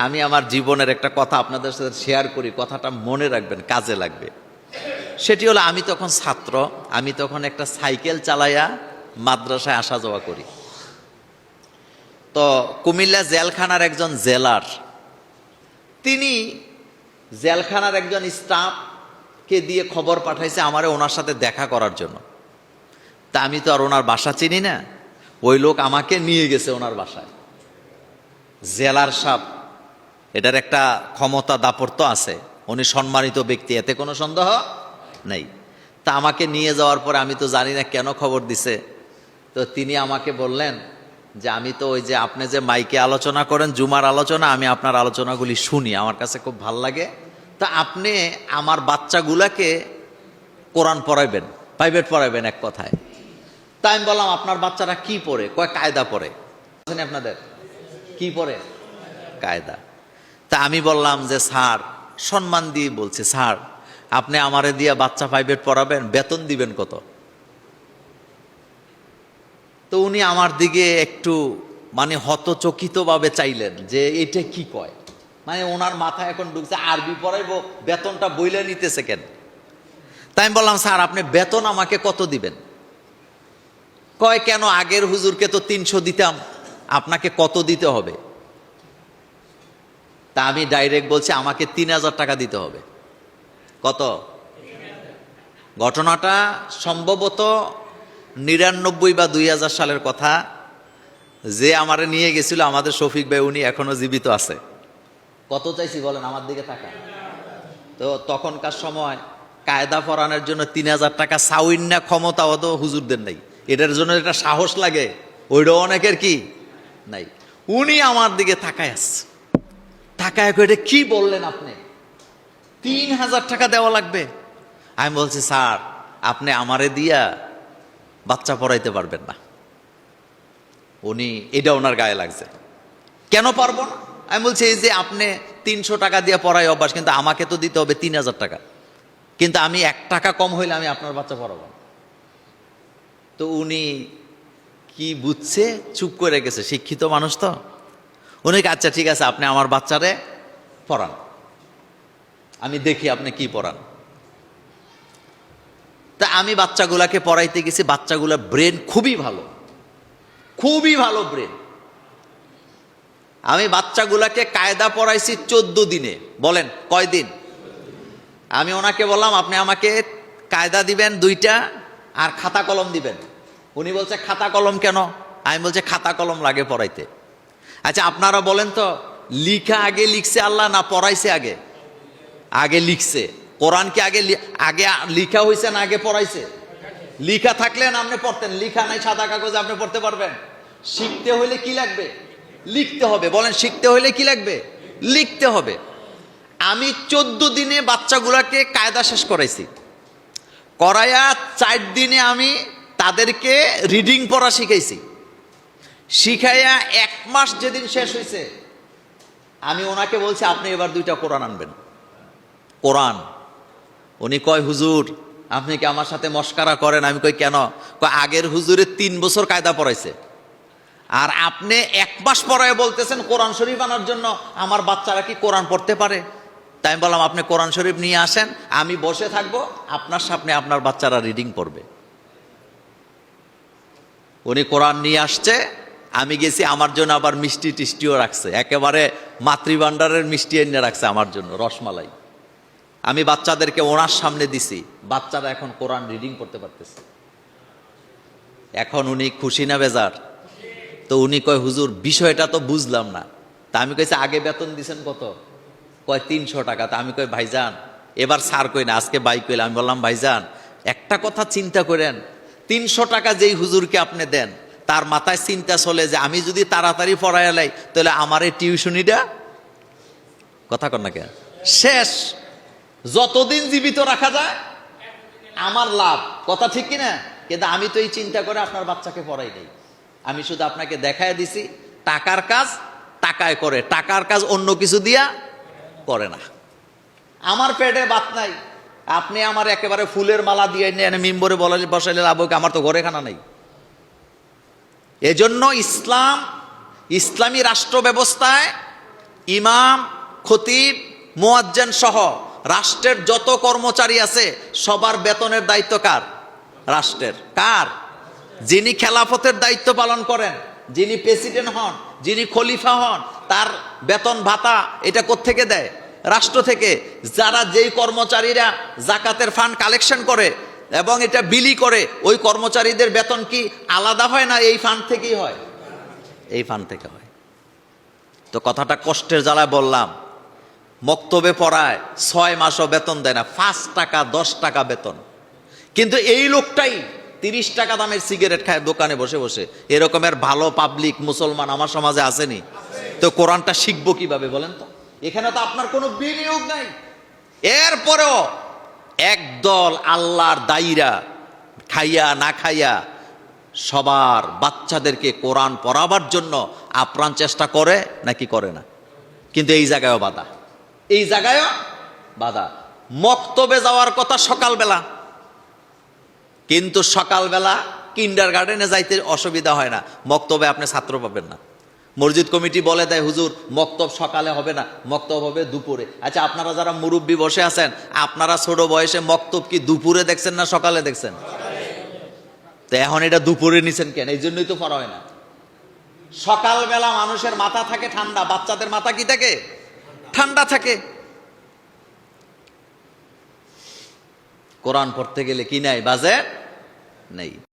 আমি আমার জীবনের একটা কথা আপনাদের সাথে শেয়ার করি, কথাটা মনে রাখবেন, কাজে লাগবে। সেটি হলো, আমি তখন ছাত্র, আমি তখন একটা সাইকেল চালাইয়া মাদ্রাসায় আসা যাওয়া করি। তো কুমিল্লা জেলখানার একজন জেলার, তিনি জেলখানার একজন স্টাফকে দিয়ে খবর পাঠাইছে আমারে ওনার সাথে দেখা করার জন্য। তা আমি তো আর ওনার বাসা চিনি না, ওই লোক আমাকে নিয়ে গেছে ওনার বাসায়। জেলার সাহেব, এটার একটা ক্ষমতা দাপত্য আছে, উনি সম্মানিত ব্যক্তি, এতে কোনো সন্দেহ নেই। তা আমাকে নিয়ে যাওয়ার পরে আমি তো জানি না কেন খবর দিছে, তো তিনি আমাকে বললেন যে আমি তো ওই যে আপনি যে মাইকে আলোচনা করেন, জুমার আলোচনা, আমি আপনার আলোচনাগুলি শুনি, আমার কাছে খুব ভাল লাগে। তা আপনি আমার বাচ্চাগুলাকে কোরআন পড়াইবেন, প্রাইভেট পড়াইবেন এক কথায়। তাই আমি বললাম আপনার বাচ্চারা কি পড়ে? কয় কায়দা পড়ে। আপনাদের কি পড়ে? কায়দা। তা আমি বললাম যে স্যার, সম্মান দিয়ে বলছে, স্যার আপনি আমারে দিয়া বাচ্চা প্রাইভেট পড়াবেন, বেতন দিবেন কত? তো উনি আমার দিকে একটু মানে হতচকিতভাবে চাইলেন যে এটা কি কয়, মানে ওনার মাথায় এখন ঢুকছে আরবি পড়াইবো, বেতনটা বইলে নিতেছে কেন? তাই আমি বললাম স্যার আপনি বেতন আমাকে কত দিবেন? কয় কেন, আগের হুজুরকে তো 300 দিতাম, আপনাকে কত দিতে হবে? তা আমি ডাইরেক্ট বলছি আমাকে 3000 টাকা দিতে হবে। কত? ঘটনাটা সম্ভবত 99 বা 2000 সালের কথা। যে আমারে নিয়ে গেছিল আমাদের শফিক ভাই, উনি এখনো জীবিত আছে। কত চাইছি বলেন, আমার দিকে টাকা। তো তখনকার সময় কায়দা পড়ানোর জন্য 3000 টাকা সাউইন্না ক্ষমতা অত হুজুরদের নাই, এটার জন্য এটা সাহস লাগে, ওইটাও অনেকের কি নাই। উনি আমার দিকে তাকায় আসছে, টাকা এটা কি বললেন আপনি, 3000 টাকা দেওয়া লাগবে? আমি বলছি স্যার আপনি আমারে দিয়া বাচ্চা পড়াইতে পারবেন না। উনি এটা ওনার গায়ে লাগছে, কেন পারবো না? আমি বলছি এই যে আপনি 300 টাকা দিয়ে পড়াই অভ্যাস, কিন্তু আমাকে তো দিতে হবে 3000 টাকা, কিন্তু আমি 1 টাকা কম হইলে আমি আপনার বাচ্চা পড়াবো। তো উনি কি বুঝছে, চুপ করে গেছে, শিক্ষিত মানুষ তো। উনি আচ্ছা ঠিক আছে আপনি আমার বাচ্চারে পড়ান, আমি দেখি আপনি কি পড়ান। তা আমি বাচ্চাগুলাকে পড়াইতে গেছি, বাচ্চাগুলার ব্রেন খুবই ভালো, খুবই ভালো ব্রেন। আমি বাচ্চাগুলাকে কায়দা পড়াইছি 14 দিনে। বলেন কয় দিন? আমি ওনাকে বললাম আপনি আমাকে কায়দা দিবেন 2টা আর খাতা কলম দিবেন। উনি বলছে খাতা কলম কেন? আমি বলছে খাতা কলম লাগে পড়াইতে। আচ্ছা আপনারা বলেন তো, লিখা আগে লিখছে আল্লাহ না পড়াইছে আগে? আগে লিখছে। কোরআন কি আগে আগে লিখা হয়েছে না আগে পড়াইছে? লিখা থাকলে না আপনি পড়তেন, লিখা নাই সাদা কাগজে আপনি পড়তে পারবেন? শিখতে হইলে কি লাগবে? লিখতে হবে। বলেন শিখতে হইলে কি লাগবে? লিখতে হবে। আমি 14 দিনে বাচ্চাগুলাকে কায়দা শেষ করাইছি, করাইয়া 4 দিনে আমি তাদেরকে রিডিং পড়া শিখাইছি, শিখাইয়া 1 মাস যেদিন শেষ হয়েছে আমি ওনাকে বলছি আপনি এবার 2টা কোরআন আনবেন। কোরআন। উনি কয় হুজুর আপনি কি আমার সাথে মস্কারা করেন? আমি কই কেন? কয় আগের হুজুরে 3 বছর কায়দা পড়াইছে, আর আপনি 1 মাস পড়ায় বলতেছেন কোরআন শরীফ আনার জন্য, আমার বাচ্চারা কি কোরআন পড়তে পারে? তাই আমি বললাম আপনি কোরআন শরীফ নিয়ে আসেন, আমি বসে থাকবো, আপনার সামনে আপনার বাচ্চারা রিডিং পড়বে। উনি কোরআন নিয়ে আসছে, আমি গেছি, আমার জন্য আবার মিষ্টি টিষ্টিও রাখছে, একেবারে মাতৃভাণ্ডারের মিষ্টি এনে রাখছে আমার জন্য, রসমালাই। আমি বাচ্চাদেরকে ওনার সামনে দিছি, বাচ্চারা এখন কোরআন রিডিং করতে পারতেছে। এখন উনি খুশি না বেজার? তো উনি কয় হুজুর বিষয়টা তো বুঝলাম না। তা আমি কইছি আগে বেতন দিছেন কত? কয় 300 টাকা। তা আমি কই ভাইজান, এবার স্যার কই না, আজকে ভাই কইলাম। আমি বললাম ভাইজান একটা কথা চিন্তা করেন, 300 টাকা যেই হুজুরকে আপনি দেন তার মাথায় চিন্তা চলে যে আমি যদি তাড়াতাড়ি পড়ায় লাই তাহলে আমার এই টিউশনিটা, কথা কন না কেন, শেষ। যতদিন জীবিত রাখা যায় আমার লাভ, কথা ঠিক কিনা? কিন্তু আমি তো এই চিন্তা করে আপনার বাচ্চাকে পড়াই নাই, আমি শুধু আপনাকে দেখায় দিছি টাকার কাজ টাকায় করে, টাকার কাজ অন্য কিছু দিয়া করে না। আমার পেটে ভাত নাই, আপনি আমার একেবারে ফুলের মালা দিয়ে মিম্বরে বসাইলে লাভ, আমার তো ঘরে খানা নাই। এজন্য ইসলাম, ইসলামী রাষ্ট্র ব্যবস্থায় ইমাম, খতিব, মুয়াজ্জিন সহ রাষ্ট্রের যত কর্মচারী আছে সবার বেতনের দায়িত্ব কার? রাষ্ট্রের। কার? যিনি খেলাফতের দায়িত্ব পালন করেন, যিনি প্রেসিডেন্ট হন, যিনি খলিফা হন, তার বেতন ভাতা এটা কোত্থেকে দেয়? রাষ্ট্র থেকে। যারা যেই কর্মচারীরা জাকাতের ফান্ড কালেকশন করে এবং এটা বিলি করে, ওই কর্মচারীদের বেতন কি আলাদা হয় না এই ফান্ড থেকেই হয়? এই ফান্ড থেকে হয়। তো কথাটা কষ্টের জ্বালায় বললাম, মক্তবে পড়ায় 6 মাসও বেতন দেয় না, 5 টাকা 10 টাকা বেতন। কিন্তু এই লোকটাই 30 টাকা দামের সিগারেট খায় দোকানে বসে বসে। এরকমের ভালো পাবলিক মুসলমান আমার সমাজে আসেনি? তো কোরআনটা শিখবো কিভাবে বলেন তো? এখানে তো আপনার কোনো বিনিয়োগ নাই। এরপরেও একদল আল্লাহর দায়ীরা খাইয়া না খাইয়া সবার বাচ্চাদেরকে কোরআন পড়াবার জন্য আপ্রাণ চেষ্টা করে নাকি করে না? কিন্তু এই জায়গায়ও বাধা, এই জায়গায়ও বাধা। মক্তবে যাওয়ার কথা সকালবেলা, কিন্তু সকালবেলা কিন্ডারগার্টেনে যাইতে অসুবিধা হয় না, মক্তবে আপনি ছাত্র পাবেন না। মসজিদ কমিটি বলে দেয়, হুজুর মক্তব সকালে হবে না, মক্তব হবে দুপুরে। আচ্ছা, আপনারা যারা মুরব্বী বসে আছেন, আপনারা ছোট বয়সে মক্তব কি দুপুরে দেখছেন না সকালে দেখছেন? তো এখন এটা দুপুরে নিছেন কেন? এই জন্যই তো পড়া হয় না। সকালবেলা মানুষের মাথা থাকে ঠান্ডা, বাচ্চাদের মাথা কি থাকে? ঠান্ডা থাকে। কোরআন পড়তে গেলে কি নাই? বাজেট নেই।